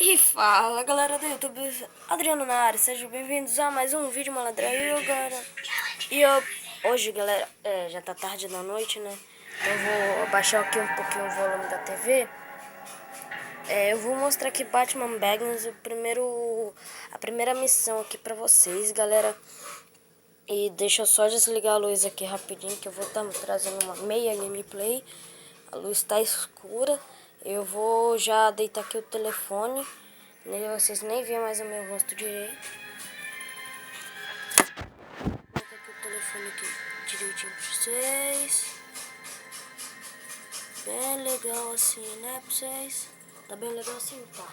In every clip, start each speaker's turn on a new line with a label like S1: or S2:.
S1: E fala galera do YouTube, Adriano na área, sejam bem-vindos a mais um vídeo malandro. Hoje galera, já tá tarde da noite, né? Eu vou abaixar aqui um pouquinho o volume da TV. Eu vou mostrar aqui Batman Begins, a primeira missão aqui pra vocês, galera. E deixa eu só desligar a luz aqui rapidinho, que eu vou estar trazendo uma meia gameplay. A luz tá escura. Eu vou já deitar aqui o telefone. Vocês nem veem mais o meu rosto direito. Vou colocar aqui o telefone aqui direitinho pra vocês. Bem legal assim, né, pra vocês? Tá bem legal assim? Tá.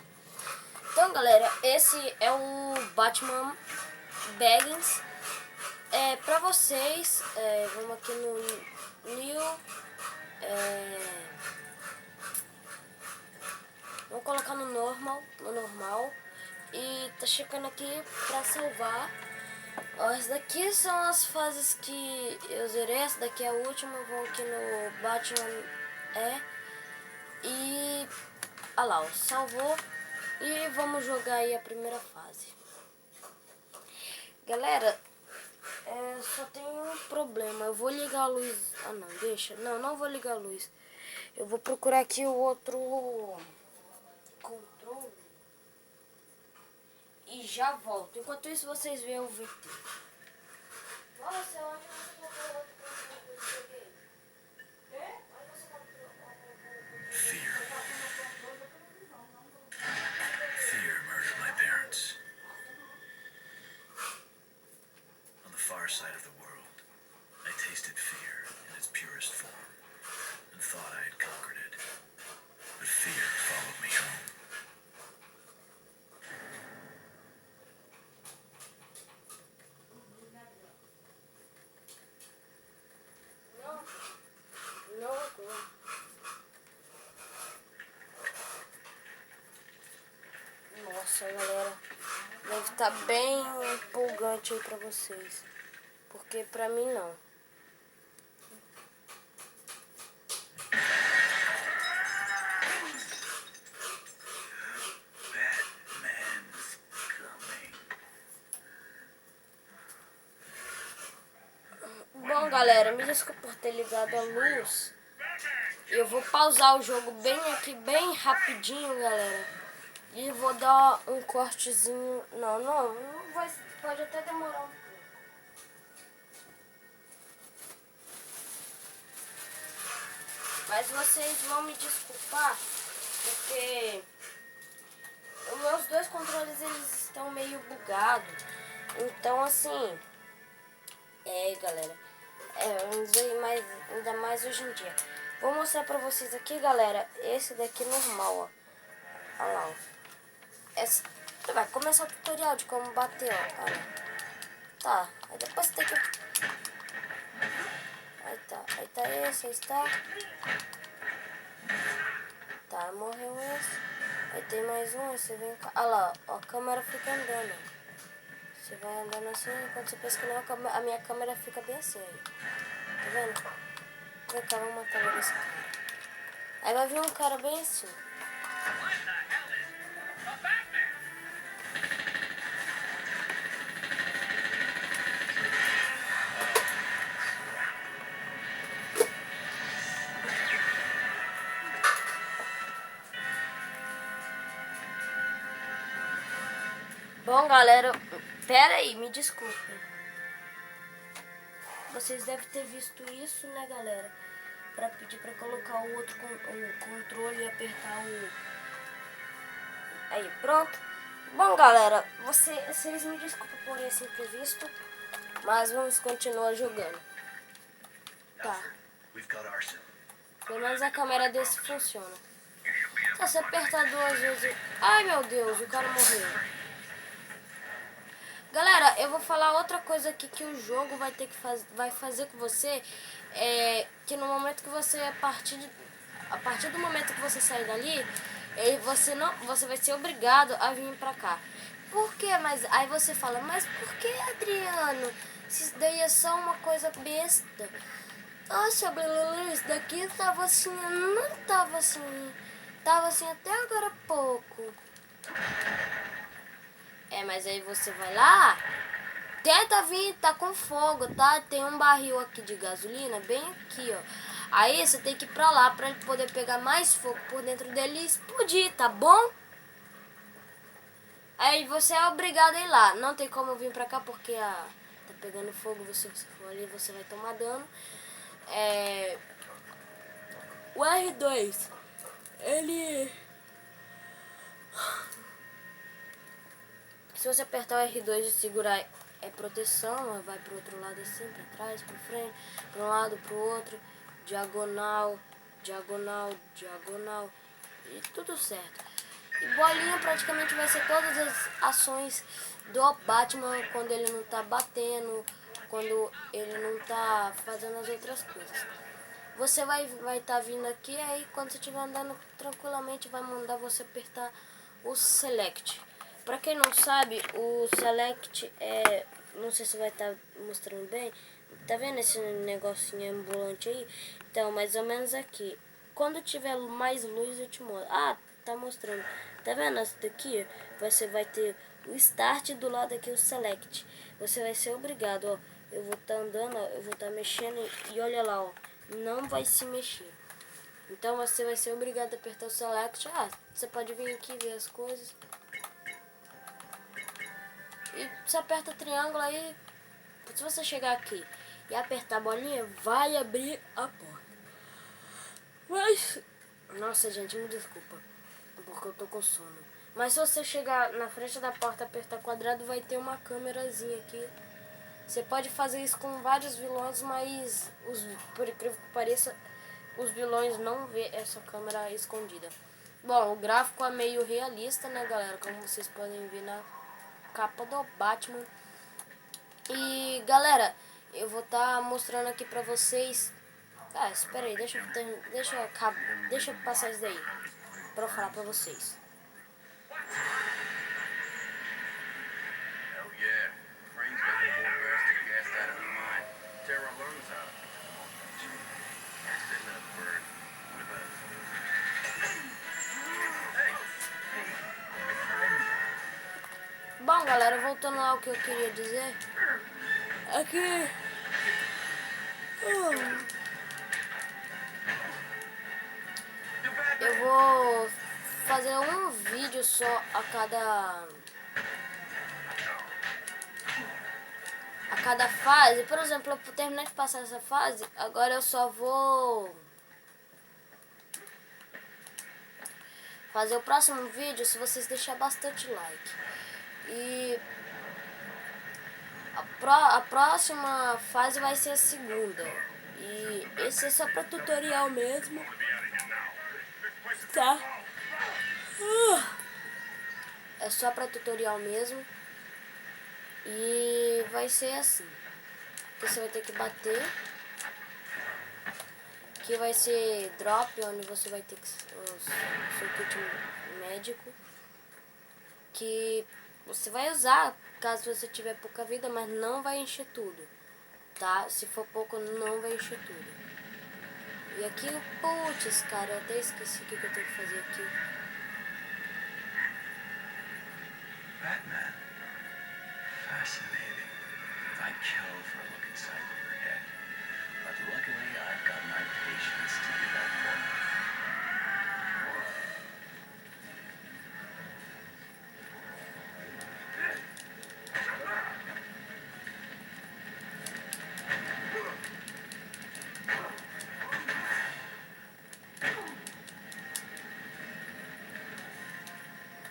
S1: Então, galera, esse é o Batman Begins. Pra vocês, vamos aqui no New. Vou colocar no normal. E tá chegando aqui pra salvar. Ó, essas daqui são as fases que eu zerei. Essa daqui é a última. Vou aqui no Batman e olha lá, ó, salvou. E vamos jogar aí a primeira fase. Galera, só tem um problema. Eu vou ligar a luz. Ah não, deixa. Não vou ligar a luz. Eu vou procurar aqui o outro controle e já volto. Enquanto isso, vocês veem o VT. Nossa, onde você colocou o outro controle que eu peguei? Onde você colocou
S2: Fear murdered my parents. On the far side of the world, I tasted fear in its purest form and thought I had conquered it. But fear followed me home.
S1: Nossa, galera, deve estar bem empolgante aí pra vocês, porque pra mim não.
S2: Batman's coming.
S1: Bom, galera, me desculpa por ter ligado a luz. Eu vou pausar o jogo bem rapidinho, galera. E vou dar um cortezinho. Não vai, pode até demorar um pouco. Mas vocês vão me desculpar, porque os meus dois controles eles estão meio bugados. Então assim, galera, ainda mais hoje em dia. Vou mostrar pra vocês aqui, galera, esse daqui normal, ó. Olha lá, ó. Vai começar o tutorial de como bater, ó. Olha. Tá, aí depois tem que... Aí tá esse, aí está. Tá, morreu esse. Aí tem mais um, aí você vem cá. Olha lá, ó, a câmera fica andando. Você vai andando assim, quando você pensa que não, a minha câmera fica bem assim, aí. Tá vendo? Vem cá, vamos matar logo esse cara. Aí vai vir um cara bem assim. Bom, galera, pera aí, me desculpem. Vocês devem ter visto isso, né, galera? Pra pedir pra colocar o outro o controle e apertar o... Aí, pronto. Bom, galera, vocês me desculpem por esse imprevisto, mas vamos continuar jogando. Tá. Pelo menos a câmera desse funciona. Se você apertar duas vezes... Ai, meu Deus, o cara morreu. Galera, eu vou falar outra coisa aqui que o jogo vai fazer com você, que no momento que você a partir do momento que você sair dali, você vai ser obrigado a vir pra cá. Por quê? Mas aí você fala, mas por que, Adriano? Isso daí é só uma coisa besta. Nossa, isso daqui tava assim, não tava assim. Tava assim até agora há pouco. Mas aí você vai lá, tenta vir, tá com fogo, tá? Tem um barril aqui de gasolina, bem aqui, ó. Aí você tem que ir pra lá pra ele poder pegar mais fogo por dentro dele e explodir, tá bom? Aí você é obrigado a ir lá. Não tem como vir pra cá porque tá pegando fogo. Se você for ali, você vai tomar dano. O R2, ele... Se você apertar o R2 e segurar proteção, vai pro outro lado assim, pra trás, pra frente, pra um lado, pro outro, diagonal, diagonal, diagonal, e tudo certo. E bolinha praticamente vai ser todas as ações do Batman quando ele não tá batendo, quando ele não tá fazendo as outras coisas. Você vai tá vindo aqui, aí quando você estiver andando tranquilamente vai mandar você apertar o Select. Pra quem não sabe, o Select não sei se vai estar mostrando bem. Tá vendo esse negocinho ambulante aí? Então, mais ou menos aqui. Quando tiver mais luz eu te mostro. Ah, tá mostrando. Tá vendo essa daqui? Você vai ter o Start do lado aqui, o Select. Você vai ser obrigado, ó. Eu vou estar andando, ó, eu vou estar mexendo e olha lá, ó. Não vai se mexer. Então você vai ser obrigado a apertar o Select. Ah, você pode vir aqui ver as coisas. E você aperta o triângulo aí. Se você chegar aqui e apertar a bolinha, vai abrir a porta. Mas... Nossa, gente, me desculpa. Porque eu tô com sono. Mas se você chegar na frente da porta e apertar quadrado, vai ter uma câmerazinha aqui. Você pode fazer isso com vários vilões, mas por incrível que pareça, os vilões não vê essa câmera escondida. Bom, o gráfico é meio realista, né, galera? Como vocês podem ver na capa do Batman. E, galera, eu vou estar mostrando aqui pra vocês... Ah, espera aí, deixa eu passar isso daí pra eu falar pra vocês.
S2: Hell yeah. Brain's got the whole bastard gassed out of his mind. Tear our lungs out. Sitting in a bird. With a... Hey!
S1: Bom, galera, voltando lá ao que eu queria dizer. Aqui... Eu vou fazer um vídeo só a cada fase. Por exemplo, eu terminar de passar essa fase, agora eu só vou fazer o próximo vídeo se vocês deixarem bastante like. E a próxima fase vai ser a segunda. E esse é só para tutorial mesmo. Tá? É só para tutorial mesmo. E vai ser assim. Você vai ter que bater. Aqui vai ser drop, onde você vai ter que o seu kit médico. Que você vai usar caso você tiver pouca vida, mas não vai encher tudo. Tá? Se for pouco, não vai encher tudo. E aqui, putz, cara, eu até esqueci o que eu tenho que fazer aqui.
S2: Batman. Fascinating. I'd kill for a look inside your head. But luckily, I've got my patience to give up for.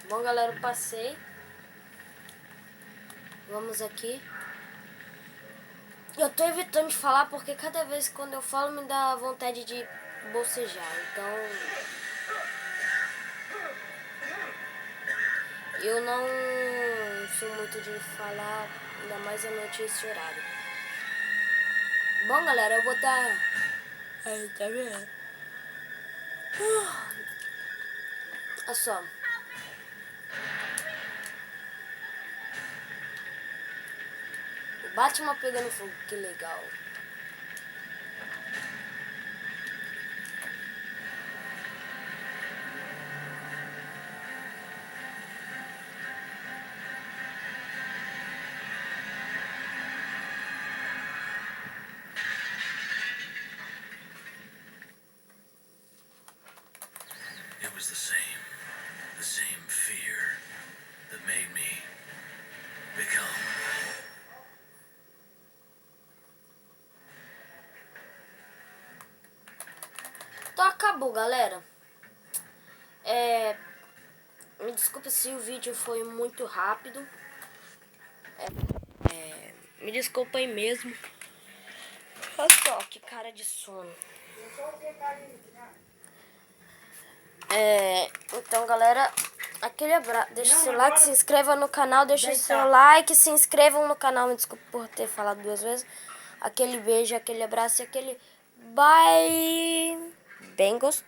S1: Bom, galera, eu passei. Vamos aqui. Eu tô evitando de falar porque cada vez quando eu falo me dá vontade de bocejar. Então... eu não sou muito de falar, ainda mais à noite esse horário. Bom, galera, eu vou estar... Aí, tá vendo? Olha só. O Batman pegando fogo, que legal.
S2: same fear that made me become.
S1: Então acabou, galera. Me desculpa se o vídeo foi muito rápido. Me desculpa aí mesmo. Olha só que cara de sono. Então, galera, aquele abraço. Deixa o seu like, se inscreva no canal. Deixa o seu like, se inscrevam no canal. Me desculpa por ter falado 2 vezes. Aquele beijo, aquele abraço e aquele bye. Bem gostoso.